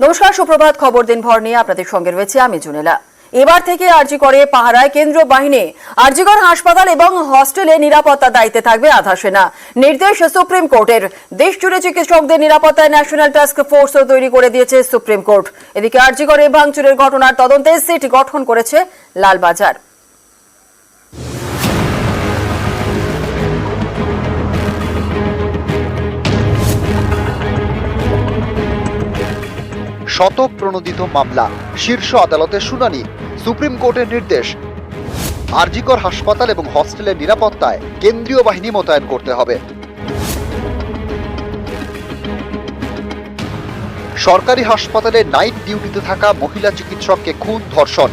নমস্কার, সুপ্রভাত। খবর দিনভর নিয়ে আপনাদের সঙ্গে রয়েছে আমি জুনেলা। এবার থেকে আরজি করে পাহারায় কেন্দ্রীয় বাহিনী। আরজিকর হাসপাতাল এবং হস্টেলে নিরাপত্তার দায়িত্বে থাকবে আধা সেনা। নির্দেশ সুপ্রিম কোর্টের। দেশ জুড়ে চিকিৎসকদের নিরাপত্তায় ন্যাশনাল টাস্ক ফোর্স তৈরি করে দিয়েছে সুপ্রিম কোর্ট। এদিকে আরজিকরে ভাঙচুরের ঘটনার তদন্তে সিট গঠন করেছে লালবাজার। শতপ্রণোদিত মামলা, শীর্ষ আদালতের শুনানি, সুপ্রিম কোর্টের নির্দেশ। আরজিকর হাসপাতাল এবং হস্টেলের নিরাপত্তায় কেন্দ্রীয় বাহিনী মোতায়েন করতে হবে। সরকারি হাসপাতালে নাইট ডিউটিতে থাকা মহিলা চিকিৎসককে খুন, ধর্ষণ।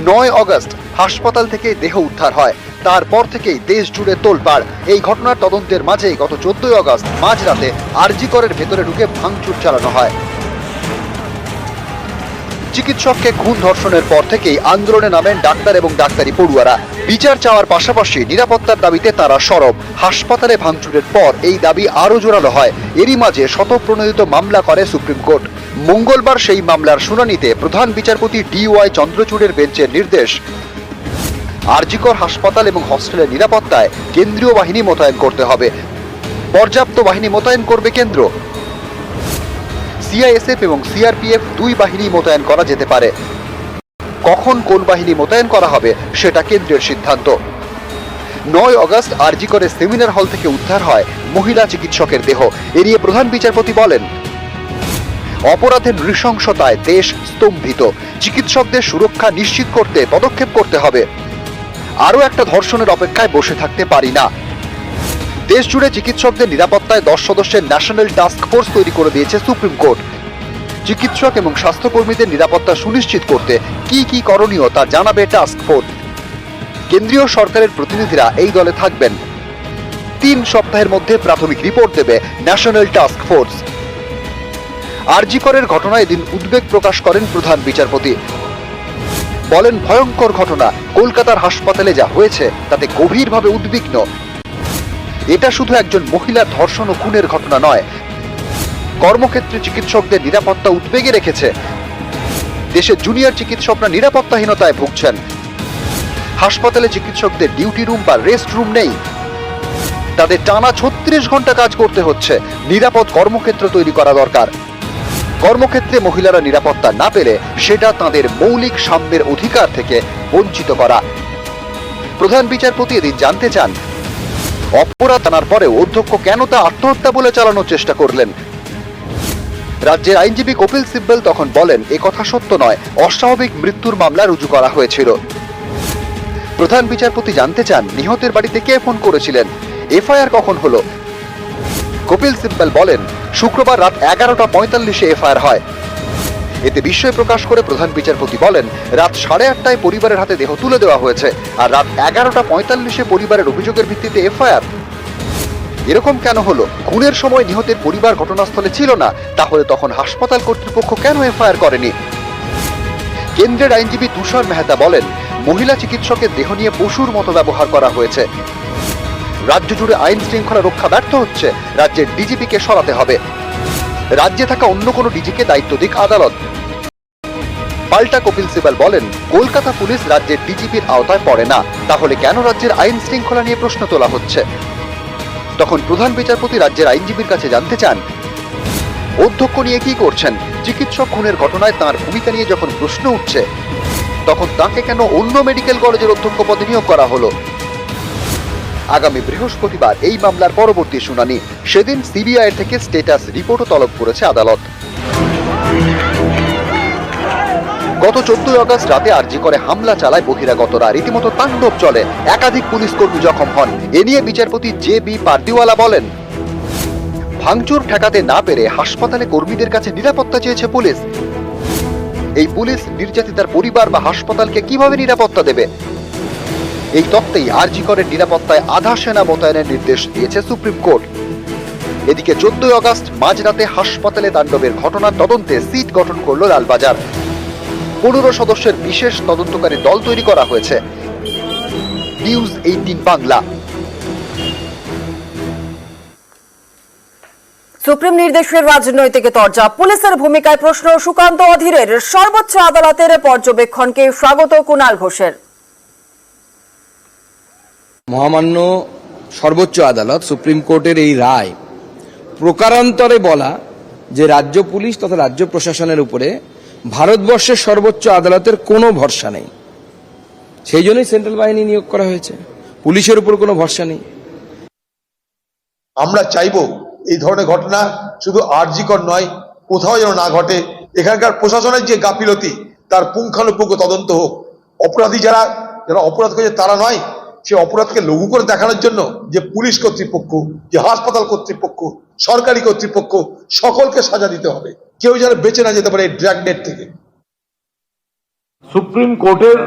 9 আগস্ট হাসপাতাল থেকে দেহ উদ্ধার হয়। তারপর থেকেই দেশ জুড়ে তোলপাড়। এই ঘটনার তদন্তের মাঝেই গত 14 আগস্ট মাঝরাতে আরজিকরের ভেতরে ঢুকে ভাঙচুর চালানো হয়। চিকিৎসককে খুন ধর্ষণের পর থেকেই আন্দোলনে নামেন ডাক্তার এবং ডাক্তারি পড়ুয়ারা। বিচার চাওয়ার পাশাপাশি নিরাপত্তার দাবিতে তারা সরব। হাসপাতালে ভাঙচুরের পর এই দাবি আরও জোরালো হয়। এরই মাঝে শতপ্রণোদিত মামলা করে সুপ্রিম কোর্ট। মঙ্গলবার সেই মামলার শুনানিতে প্রধান বিচারপতি DY চন্দ্রচূড়ের বেঞ্চের নির্দেশ, আরজিকর হাসপাতাল এবং হস্টেলের নিরাপত্তায় কেন্দ্রীয় বাহিনী মোতায়েন করতে হবে। পর্যাপ্ত বাহিনী মোতায়েন করবে কেন্দ্র। CISF এবং CRPF দুই বাহিনী মোতায়েন করা যেতে পারে। কখন কোন বাহিনী মোতায়েন করা হবে সেটা কেন্দ্রের সিদ্ধান্ত। 9 আগস্ট আরজিকরের সেমিনার হল থেকে উদ্ধার হয় মহিলা চিকিৎসকের দেহ। এড়িয়ে প্রধান বিচারপতি বলেন, অপরাধের নৃশংসতায় দেশ স্তম্ভিত। চিকিৎসকদের সুরক্ষা নিশ্চিত করতে পদক্ষেপ করতে হবে। আরও একটা ধর্ষণের অপেক্ষায় বসে থাকতে পারি না। দেশ জুড়ে চিকিৎসকদের নিরাপত্তায় 10 সদস্যের ন্যাশনাল টাস্ক ফোর্স তৈরি করে দিয়েছে সুপ্রিম কোর্ট। চিকিৎসক এবং স্বাস্থ্যকর্মীদের নিরাপত্তা সুনিশ্চিত করতে কি কি করণীয় তা জানাবে টাস্ক ফোর্স। কেন্দ্রীয় সরকারের প্রতিনিধিরা এই দলে থাকবেন। 3 সপ্তাহের মধ্যে প্রাথমিক রিপোর্ট দেবে ন্যাশনাল টাস্ক ফোর্স। আরজিকরের ঘটনায় এদিন উদ্বেগ প্রকাশ করেন প্রধান বিচারপতি। বলেন, ভয়ঙ্কর ঘটনা। কলকাতার হাসপাতালে যা হয়েছে তাতে গভীরভাবে উদ্বিগ্ন। এটা শুধু একজন মহিলার ধর্ষণ ও খুনের ঘটনা নয়, কর্মক্ষেত্রে চিকিৎসকদের নিরাপত্তা উদ্বেগে রেখেছে। দেশের জুনিয়র চিকিৎসকরা নিরাপত্তাহীনতায় ভুগছেন। হাসপাতালে চিকিৎসকদের ডিউটি রুম বা রেস্ট রুম নেই। তাদের টানা 36 ঘন্টা কাজ করতে হচ্ছে। নিরাপদ কর্মক্ষেত্র তৈরি করা দরকার। কর্মক্ষেত্রে মহিলারা নিরাপত্তা না পেলে সেটা তাদের মৌলিক সাম্যের অধিকার থেকে বঞ্চিত করা। প্রধান বিচারপতি এদিন জানতে চান, অপরাধ জানার পরেও অধ্যক্ষ কেন তা আত্মহত্যা বলে চালানোর চেষ্টা করলেন। রাজ্যের আইনজীবী কপিল সিব্বল তখন বলেন, এ কথা সত্য নয়, অস্বাভাবিক মৃত্যুর মামলা রুজু করা হয়েছিল। প্রধান বিচারপতি জানতে চান, নিহতের বাড়িতে কে ফোন করেছিলেন, FIR কখন হলো। কপিল সিব্বল বলেন, শুক্রবার রাত 11:45-এ FIR হয়। এতে বিস্ময় প্রকাশ করে প্রধান বিচারপতি বলেন, রাত 8:30টায় পরিবারের হাতে দেহ তুলে দেওয়া হয়েছে, আর রাত 11:45-এ পরিবারের অভিযোগের ভিত্তিতে FIR। এরকম কেন হলো? খুনের সময় নিহতের পরিবার ঘটনাস্থলে ছিল না, তাহলে তখন হাসপাতাল কর্তৃপক্ষ কেন FIR করেনি? কেন্দ্রের আইনজীবী তুষার মেহতা বলেন, মহিলা চিকিৎসকের দেহ নিয়ে পশুর মতো ব্যবহার করা হয়েছে। রাজ্য জুড়ে আইন শৃঙ্খলা রক্ষা ব্যর্থ হচ্ছে। রাজ্যের DGP-কে সরাতে হবে। রাজ্যে থাকা অন্য কোনো DG-কে দায়িত্ব দিক আদালত। পাল্টা কপিল সিবাল বলেন, কলকাতা পুলিশ রাজ্যের DGP-র আওতায় পড়ে না, তাহলে কেন রাজ্যের আইন শৃঙ্খলা নিয়ে প্রশ্ন তোলা হচ্ছে? তখন প্রধান বিচারপতি রাজ্যের আইনজীবীর কাছে জানতে চান, অধ্যক্ষ নিয়ে কি করছেন? চিকিৎসক খুনের ঘটনায় তাঁর ভূমিকা নিয়ে যখন প্রশ্ন উঠছে, তখন তাকে কেন অন্য মেডিকেল কলেজের অধ্যক্ষ পদে নিয়োগ করা হলো? আগামী বৃহস্পতিবার এই মামলার পরবর্তী শুনানি। সেদিন CBI থেকে স্ট্যাটাস রিপোর্টও তলব করেছে আদালত। গত 14 আগস্ট রাতে আরজিকরে হামলা চালায় বহিরাগতরা। রীতিমতো তাণ্ডব চলে। একাধিক পুলিশ কর্মী জখম হন। এ নিয়ে বিচারপতি JB পারদিওয়ালা বলেন, ভাঙচুর ঠেকাতে না পেরে হাসপাতালে কর্মীদের কাছে নিরাপত্তা চেয়েছে পুলিশ। এই পুলিশ নির্যাতিতার পরিবার বা হাসপাতালকে কিভাবে নিরাপত্তা দেবে? এই তত্ত্বেই আরজিকরের নিরাপত্তায় আধা সেনা মোতায়েনের নির্দেশ দিয়েছে সুপ্রিম কোর্ট। এদিকে 14 আগস্ট মাঝরাতে হাসপাতালে তাণ্ডবের ঘটনার তদন্তে সিট গঠন করল লালবাজার। 15 সদস্যের বিশেষ তদন্তকারী দল তৈরি করা হয়েছে। নিউজ 18 বাংলা। সুপ্রিম নির্দেশের রাজনৈতিক তরজা, পুলিশের ভূমিকায় প্রশ্ন সুকান্ত অধীরের, সর্বোচ্চ আদালতের পর্যবেক্ষণকে স্বাগত কুণাল ঘোষের। মহামান্য সর্বোচ্চ আদালত সুপ্রিম কোর্টের এই রায় প্রকারান্তরে বলা যে রাজ্য পুলিশ তথা রাজ্য প্রশাসনের উপরে ভারতবর্ষের সর্বোচ্চ আদালতের কোনো ভরসা নেই, সেই জন্যই সেন্ট্রাল বাহিনী নিয়োগ করা হয়েছে, পুলিশের উপর কোনো ভরসা নেই। আমরা চাইবো এই ধরনের ঘটনা শুধু আরজিকর নয়, কোথাও যেন না ঘটে। এখানকার প্রশাসনের যে গাফিলতি তার পুঙ্খানুপুঙ্খ তদন্ত হোক। অপরাধী যারা অপরাধ করেছে তারা নয়, সে অপরাধকে লঘু করে দেখানোর জন্য যে পুলিশ কর্তৃপক্ষ, যে হাসপাতাল কর্তৃপক্ষ, সরকারি কর্তৃপক্ষ, সকলকে সাজা দিতে হবে। কেউ যেন বেঁচে না যেতে পারে এই ড্র্যাগনেট থেকে। সুপ্রিম কোর্টের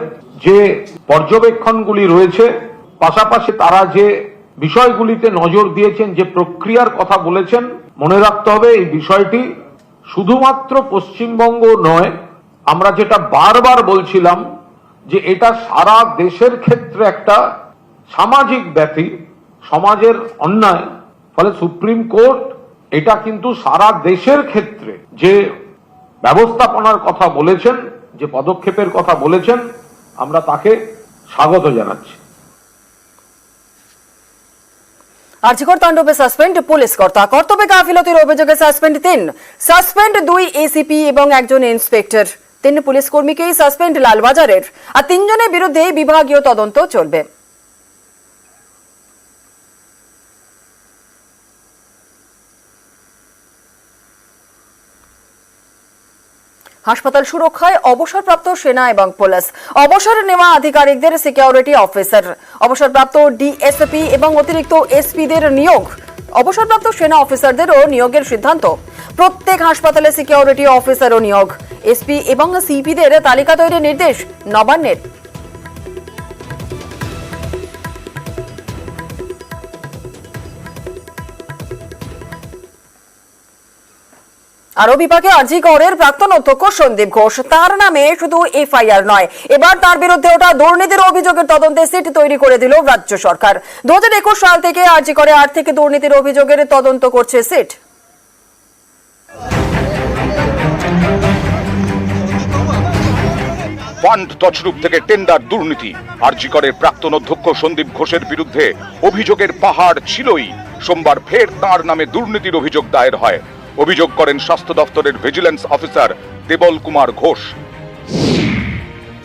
যে পর্যবেক্ষণগুলি রয়েছে, পাশাপাশি তারা যে বিষয়গুলিতে নজর দিয়েছেন, যে প্রক্রিয়ার কথা বলেছেন, মনে রাখতে হবে এই বিষয়টি শুধুমাত্র পশ্চিমবঙ্গ নয়, আমরা যেটা বারবার বলছিলাম যে এটা সারা দেশের ক্ষেত্রে একটা সামাজিক ব্যাধি, সমাজের অন্যায়। ফলে সুপ্রিম কোর্ট এটা কিন্তু সারা দেশের ক্ষেত্রে যে ব্যবস্থাপনার কথা বলেছেন, যে পদক্ষেপের কথা বলেছেন, আমরা তাকে স্বাগত জানাচ্ছি। আরজিকর তাণ্ডবে সাসপেন্ড পুলিশ কর্তা, কর্তব্যে গাফিলতির অভিযোগে সাসপেন্ড 3, সাসপেন্ড 2 এসিপি এবং একজন ইন্সপেক্টর। 3 পুলিশ কর্মীকেই সাসপেন্ড লালবাজারের, আর 3 জনের বিরুদ্ধে বিভাগীয় তদন্ত চলবে। হাসপাতাল সুরক্ষায় অবসরপ্রাপ্ত সেনা এবং পুলিশ, অবসর নেওয়া আধিকারিকদের সিকিউরিটি অফিসার, অবসরপ্রাপ্ত ডিএসপি এবং অতিরিক্ত এসপিদের নিয়োগ, অবসরপ্রাপ্ত সেনা অফিসারদেরও নিয়োগের সিদ্ধান্ত। প্রত্যেক হাসপাতালে সিকিউরিটি অফিসারও নিয়োগ, এসপি এবং সিপিদের তালিকা তৈরির নির্দেশ নবান্নের। আরও বিভাগে আরজিকরের প্রাক্তন অধ্যক্ষ সন্দীপ ঘোষ, তার নামে শুধু এফআইআর নয়, এবার তার বিরুদ্ধে ওঠা দুর্নীতির অভিযোগের তদন্তে সিট তৈরি করে দিল রাজ্য সরকার। 2021 সাল থেকে আরজিকরে আর্থিক দুর্নীতির অভিযোগের তদন্ত করছে সিট। ফান্ড তছরূপ থেকে টেন্ডার দুর্নীতি, আরজিকরের প্রাক্তন অধ্যক্ষ সন্দীপ ঘোষের বিরুদ্ধে অভিযোগের পাহাড় ছিলই। সোমবার ফের তাঁর নামে দুর্নীতির অভিযোগ দায়ের হয়। অভিযোগ করেন স্বাস্থ্য দপ্তরের ভিজিলেন্স অফিসার দেবল কুমার ঘোষ।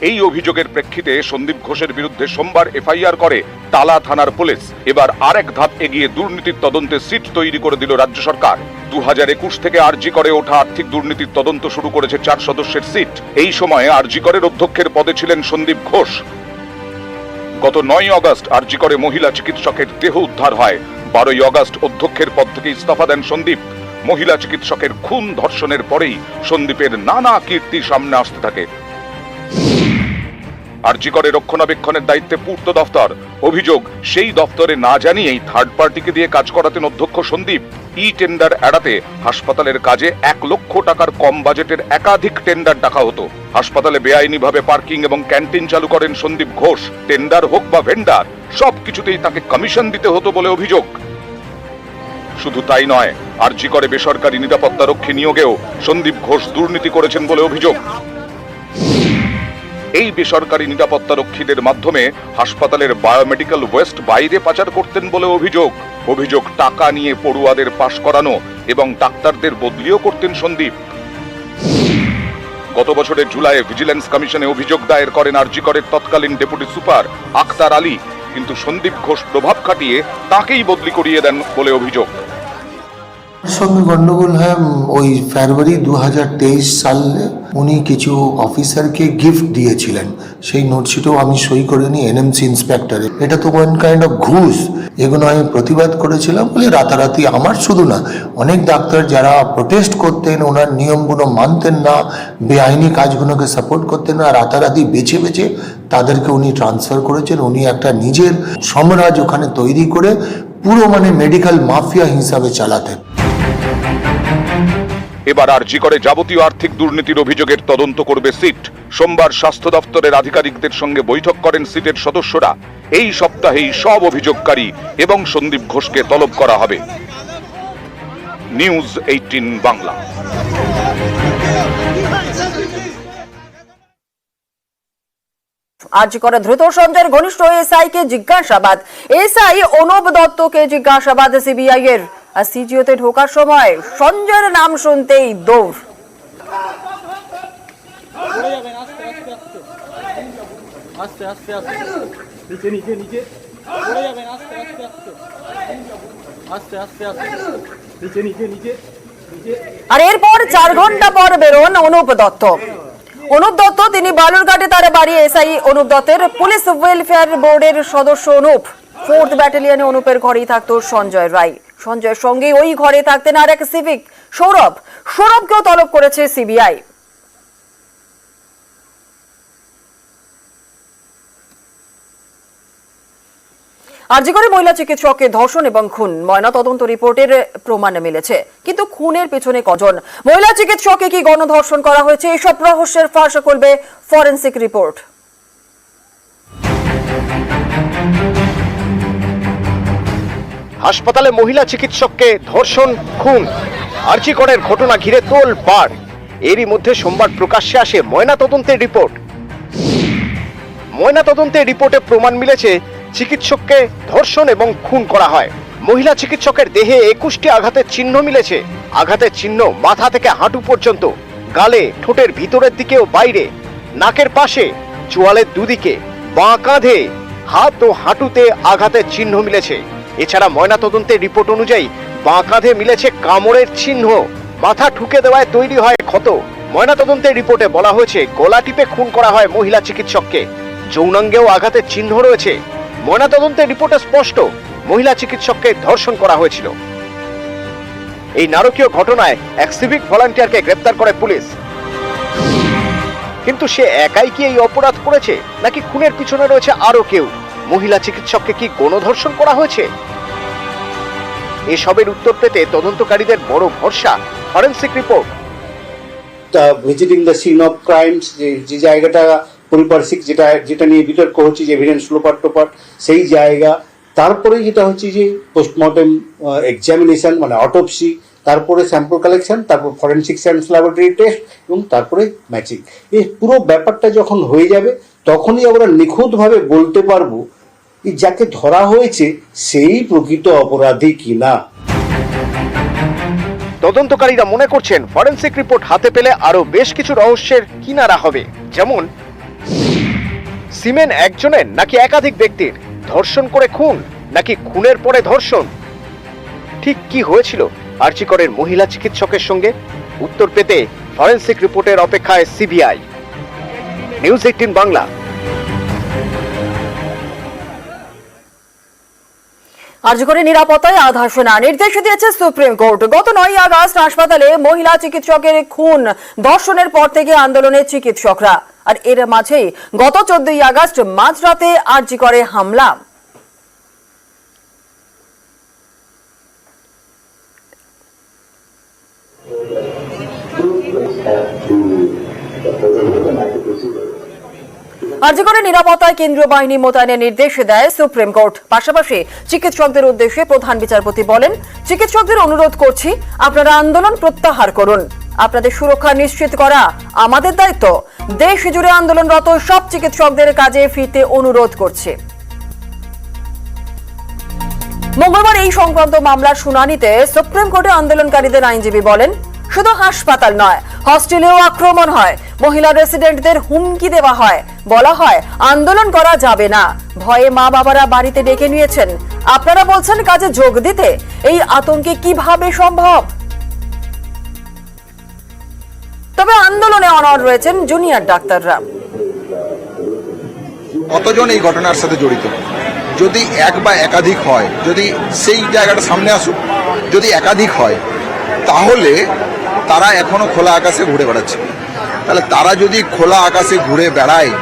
এই অভিযোগের প্রেক্ষিতে সন্দীপ ঘোষের বিরুদ্ধে সোমবার এফআইআর করে টালা থানার পুলিশ। এবার আরেক ধাপ এগিয়ে দুর্নীতির তদন্তে সিট তৈরি করে দিল রাজ্য সরকার। 2021 থেকে আরজিকরে ওঠা আর্থিক দুর্নীতির তদন্ত শুরু করেছে 4 সদস্যের সিট। এই সময়ে আরজিকরের অধ্যক্ষের পদে ছিলেন সন্দীপ ঘোষ। গত 9 আগস্ট আরজিকরে মহিলা চিকিৎসকের দেহ উদ্ধার হয়। 12 আগস্ট অধ্যক্ষের পদ থেকে ইস্তফা দেন সন্দীপ। মহিলা চিকিৎসকের খুন ধর্ষণের পরেই সন্দীপের নানা কীর্তি সামনে আসতে থাকে। আরজিকরে রক্ষণাবেক্ষণের দায়িত্বে পূর্ত দফতর। অভিযোগ, সেই দফতরে না জানিয়েই থার্ড পার্টিকে দিয়ে কাজ করাতেন অধ্যক্ষ সন্দীপ। টেন্ডার এড়াতে হাসপাতালের কাজে 1 লক্ষ টাকার কম বাজেটের একাধিক টেন্ডার ডাকা হতো। হাসপাতালে বেআইনিভাবে পার্কিং এবং ক্যান্টিন চালু করেন সন্দীপ ঘোষ। টেন্ডার হোক বা ভেন্ডার, সবকিছুতেই তাকে কমিশন দিতে হতো বলে অভিযোগ। শুধু তাই নয়, আরজিকরে বেসরকারি নিরাপত্তারক্ষী নিয়োগেও সন্দীপ ঘোষ দুর্নীতি করেছেন বলে অভিযোগ। এই বেসরকারি নিরাপত্তারক্ষীদের মাধ্যমে হাসপাতালের বায়োমেডিক্যাল ওয়েস্ট বাইরে পাচার করতেন বলে অভিযোগ টাকা নিয়ে পড়ুয়াদের পাশ করানো এবং ডাক্তারদের বদলিও করতেন সন্দীপ। গত বছরের জুলাইয়ে ভিজিলেন্স কমিশনে অভিযোগ দায়ের করেন আরজিকরের তৎকালীন ডেপুটি সুপার আখতার আলী, কিন্তু সন্দীপ ঘোষ প্রভাব খাটিয়ে তাকেই বদলি করিয়ে দেন বলে অভিযোগ। সঙ্গে গন্ডগোল হয় ওই ফেব্রুয়ারি 2023 সালে উনি কিছু অফিসারকে গিফট দিয়েছিলেন, সেই নোটশিটও আমি সই করে নিই এনএমসি ইন্সপেক্টরে। এটা তো ওয়ান কাইন্ড অফ ঘুষ। এগুলো আমি প্রতিবাদ করেছিলাম বলে রাতারাতি, আমার শুধু না, অনেক ডাক্তার যারা প্রোটেস্ট করতেন, ওনার নিয়মগুলো মানতেন না, বেআইনি কাজগুলোকে সাপোর্ট করতেন না, রাতারাতি বেছে বেছে তাদেরকে উনি ট্রান্সফার করেছেন। উনি একটা নিজের সাম্রাজ্য ওখানে তৈরি করে পুরো মেডিকেল মাফিয়া হিসাবে চালাতেন। এবার আরজিকরে যাবতীয় আর্থিক দুর্নীতির অভিযোগের তদন্ত করবে সিট। সোমবার স্বাস্থ্য দপ্তরের আধিকারিকদের সঙ্গে বৈঠক করেন সিটের সদস্যরা। এই সপ্তাহেই সব অভিযোগকারী এবং সন্দীপ ঘোষকে তলব করা হবে। নিউজ 18 বাংলা। আরজি করে দ্রুত সঞ্জয়ের ঘনিষ্ঠ এসআই কে জিজ্ঞাসাবাদ। এসআই অনুপ দত্তকে জিজ্ঞাসাবাদ সিবিআই এর। আর সিজিওতে ঢোকার সময় সঞ্জয়ের নাম শুনতেই দৌড়। আর এরপর 4 ঘন্টা পর বেরোন অনুপ দত্ত। অনুপ দত্ত তিনি বালুরঘাটে তার বাড়ি। এসআই অনুপ দত্তের পুলিশ ওয়েলফেয়ার বোর্ডের সদস্য অনুপ। 4th ব্যাটালিয়নে অনুপের ঘরেই থাকতো সঞ্জয় রায়। সঞ্জয়ের সঙ্গে ওই ঘরে থাকতেন আর এক সিভিক সৌরভ। সৌরভকেও তলব করেছে সিবিআই। আরজি করে মহিলা চিকিৎসককে ধর্ষণ এবং খুন, ময়নাতদন্ত রিপোর্টের প্রমাণ মিলেছে। কিন্তু খুনের পেছনে কজন, মহিলা চিকিৎসককে কি গণধর্ষণ করা হয়েছে, এসব রহস্যের ফাঁস করবে ফরেনসিক রিপোর্ট। হাসপাতালে মহিলা চিকিৎসককে ধর্ষণ খুন, আরজি করের ঘটনা ঘিরে তোলপাড়। এরই মধ্যে সোমবার প্রকাশ্যে আসে ময়নাতদন্তের রিপোর্ট। ময়নাতদন্তের রিপোর্টে প্রমাণ মিলেছে চিকিৎসককে ধর্ষণ এবং খুন করা হয়। মহিলা চিকিৎসকের দেহে 21টি আঘাতের চিহ্ন মিলেছে। আঘাতের চিহ্ন মাথা থেকে হাঁটু পর্যন্ত, গালে, ঠোঁটের ভিতরের দিকে ও বাইরে, নাকের পাশে, চোয়ালের দুদিকে, বাঁ কাঁধে, হাত ও হাঁটুতে আঘাতের চিহ্ন মিলেছে। এছাড়া ময়নাতদন্তের রিপোর্ট অনুযায়ী বাঁ কাঁধে মিলেছে কামড়ের চিহ্ন। মাথা ঠুকে দেওয়ায় তৈরি হয় ক্ষত। ময়নাতদন্তের রিপোর্টে বলা হয়েছে গলা টিপে খুন করা হয় মহিলা চিকিৎসককে। যৌনাঙ্গেও আঘাতের চিহ্ন রয়েছে। ময়নাতদন্তের রিপোর্টে স্পষ্ট মহিলা চিকিৎসককে ধর্ষণ করা হয়েছিল। এই নারকীয় ঘটনায় এক সিভিক ভলান্টিয়ারকে গ্রেপ্তার করে পুলিশ। কিন্তু সে একাই কি এই অপরাধ করেছে, নাকি খুনের পিছনে রয়েছে আরো কেউ? মহিলা চিকিৎসককে কি গণধর্ষণ করা হয়েছে? এসবের উত্তর পেতে তদন্তকারীদের বড় ভরসা forensic report. Visiting the scene of crimes, যে জায়গাটা পরিপার্শ্বিক, যেটা নিয়ে বিতর্ক হচ্ছে, যে এভিডেন্স লোপাট টোপাট, সেই জায়গা। তারপরে যেটা হচ্ছে যে পোস্টমর্টেম এক্সামিনেশন, মানে অটোপসি, তারপরে স্যাম্পল কালেকশন, তারপর ফরেনসিক সায়েন্স ল্যাবরেটরি টেস্ট এবং তারপরে ম্যাচিং। এই পুরো ব্যাপারটা যখন হয়ে যাবে তখনই আমরা নিখুঁতভাবে বলতে পারবো যাকে ধরা হয়েছে সেই প্রকৃত অপরাধী কিনা। তদন্তকারীরা মনে করছেন ফরেনসিক রিপোর্ট হাতে পেলে আরো বেশ কিছু রহস্যের কিনারা হবে। যেমন সিমেন একজনের নাকি একাধিক ব্যক্তির, ধর্ষণ করে খুন নাকি খুনের পরে ধর্ষণ, ঠিক কি হয়েছিল আরজি করের মহিলা চিকিৎসকের সঙ্গে? উত্তর পেতে ফরেনসিক রিপোর্টের অপেক্ষায় সিবিআই। নিউজ 18 বাংলা। আরজি করে নিরাপত্তায় আধা সেনা, নির্দেশ দিয়েছে সুপ্রিম কোর্ট। গত 9 আগস্ট হাসপাতালে মহিলা চিকিৎসকের খুন, ধর্ষণের পর থেকে আন্দোলনে চিকিৎসকরা। আর এর মাঝেই গত 14 আগস্ট মাঝরাতে আরজি করে হামলা। আরজি করে নিরাপত্তায় কেন্দ্রীয় বাহিনী মোতায়েনের নির্দেশ দেয় সুপ্রিম কোর্ট। পাশাপাশি চিকিৎসকদের উদ্দেশ্যে প্রধান বিচারপতি বলেন, চিকিৎসকদের অনুরোধ করছি, আপনারা আন্দোলন প্রত্যাহার করুন। আপনাদের সুরক্ষা নিশ্চিত করা আমাদের দায়িত্ব। দেশ জুড়ে আন্দোলনরত সব চিকিৎসকদের কাজে ফিরতে অনুরোধ করছে। মঙ্গলবার এই সংক্রান্ত মামলার শুনানিতে সুপ্রিম কোর্টে আন্দোলনকারীদের আইনজীবী বলেন, শুধু হাসপাতাল নয়, হস্টেলেও আক্রমণ হয়, মহিলা রেসিডেন্টদের হুমকি দেওয়া হয়, বলা হয় আন্দোলন করা যাবে না, ভয়ে মা বাবারা বাড়িতে ডেকে নিয়েছেন। আপনারা বলছেন কাজে যোগ দিতে, এই আতঙ্কে কিভাবে সম্ভব? তবে আন্দোলনে অনড় রয়েছেন জুনিয়র ডাক্তাররা। কতজন এই ঘটনার সাথে জড়িত? যদি এক বা একাধিক হয়, যদি সেই জায়গাটা সামনে আসুক, যদি একাধিক হয় তাহলে তারা এখনো খোলা আকাশে ঘুরে বেড়াচ্ছে। তাহলে তারা যদি খোলা আকাশে ঘুরে বেড়ায়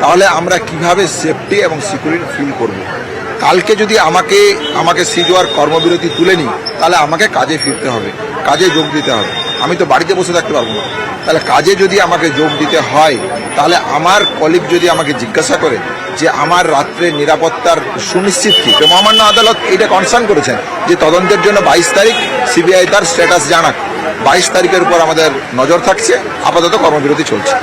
তাহলে আমরা কিভাবে সেফটি এবং সিকিউরিটি ফিল করব? কালকে যদি আমাকে সিজোয়ার কর্মবিরতি তুলে নিই তাহলে আমাকে কাজে ফিরতে হবে, কাজে যোগ দিতে হবে। আমি তো বাড়িতে বসে থাকতে পারবো না। তাহলে কাজে যদি আমাকে যোগ দিতে হয়, তাহলে আমার কলিগ যদি আমাকে জিজ্ঞাসা করে যে আমার রাত্রে নিরাপত্তার সুনিশ্চিত কি, তো মহামান্য আদালত এটা কনসার্ন করেছেন যে তদন্তের জন্য 22 তারিখ সিবিআই তার স্ট্যাটাস জানাক। 22 তারিখের উপর আমাদের নজর থাকছে, আপাতত কর্মবিরতি চলছে।